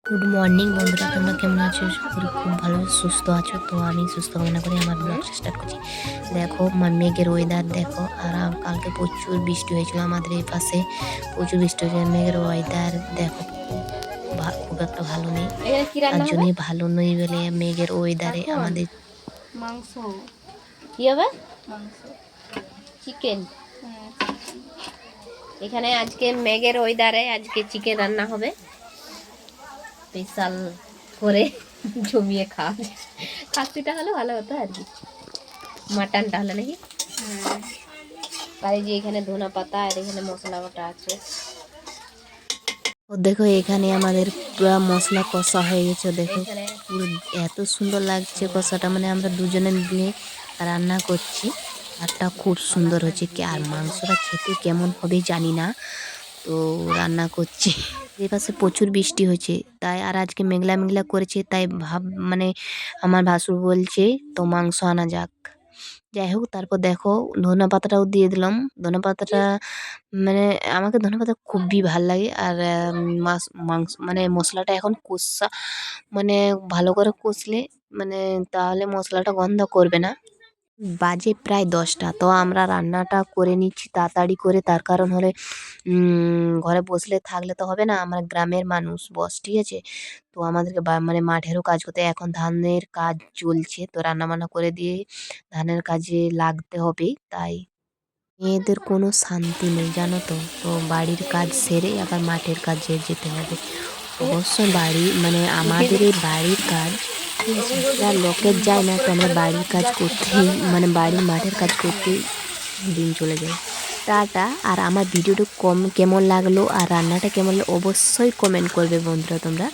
Good morning বন্ধুরা, তোমরা কেমন আছো? আশা করি খুব ভালো সুস্থ আছো। তো আমি সুস্থ কামনা করে আমার ব্লগটা স্টার্ট করছি। দেখো মেঘের ওয়েদার দেখো, আর কালকে প্রচুর বৃষ্টি হয়েছিল আমাদের এই পাশে, প্রচুর বৃষ্টি হয়েছিল। মেঘের ওয়েদার দেখো খুব একটা ভালো নেই, তার জন্যই ভালো নেই বলে মেঘের ওয়েদারে আমাদের মাংস কি হবে, মাংস চিকেন। এখানে আজকে মেঘের ওয়েদারে আজকে চিকেন রান্না হবে স্পেশাল করে, জমিয়ে খাওয়া যায়। খাসিটা হলে ভালো হতো আর কি, মাটনটা হলে নাকি। আর এই যে এখানে ধনা পাতা আর এখানে মশলা বাটা আছে। ও দেখো এখানে আমাদের পুরো মশলা কষা হয়ে গেছে, দেখো পুরো এত সুন্দর লাগছে কষাটা, মানে আমরা দুজনে মিলে রান্না করছি, আরটা খুব সুন্দর হচ্ছে। আর মাংসটা খেতে কেমন হবে জানি না, তো রান্না করছি। এই পাশে প্রচুর বৃষ্টি হয়েছে তাই, আর আজকে মেঘলা মেঘলা করেছে তাই মানে আমার ভাসুর বলছে তো মাংস আনা যাক। যাই হোক, তারপর দেখো ধনে পাতাটাও দিয়ে দিলাম। ধনে পাতাটা মানে আমাকে ধনে পাতা খুবই ভাল লাগে। আর মাংস মানে মশলাটা এখন কষা, মানে ভালো করে কষলে মানে তাহলে মশলাটা গন্ধ করবে না। বাজে প্রায় 10টা, তো আমরা রান্নাটা করে নিচ্ছি তাড়াতাড়ি করে, তার কারণ হলে ঘরে বসলে থাকলে তো হবে না, আমরা গ্রামের মানুষ বস, ঠিক আছে। তো আমাদেরকে মানে মাঠেরও কাজ করতে, এখন ধানের কাজ চলছে, তো রান্না বান্না করে দিয়ে ধানের কাজে লাগতে হবে। তাই মেয়েদের কোনো শান্তি নেই জানো তো, তো বাড়ির কাজ সেরে আবার মাঠের কাজে যেতে হবে। অবশ্য বাড়ি মানে আমাদের এই বাড়ির কাজ যা লোকের যায় না, তো আমরা বাড়ির কাজ করতেই মানে বাড়ির মাঠের কাজ করতেই দিন চলে যায়। টাটা। আর আমার ভিডিওটা কেমন লাগলো আর রান্নাটা কেমন লাগলো অবশ্যই কমেন্ট করবে বন্ধুরা তোমরা।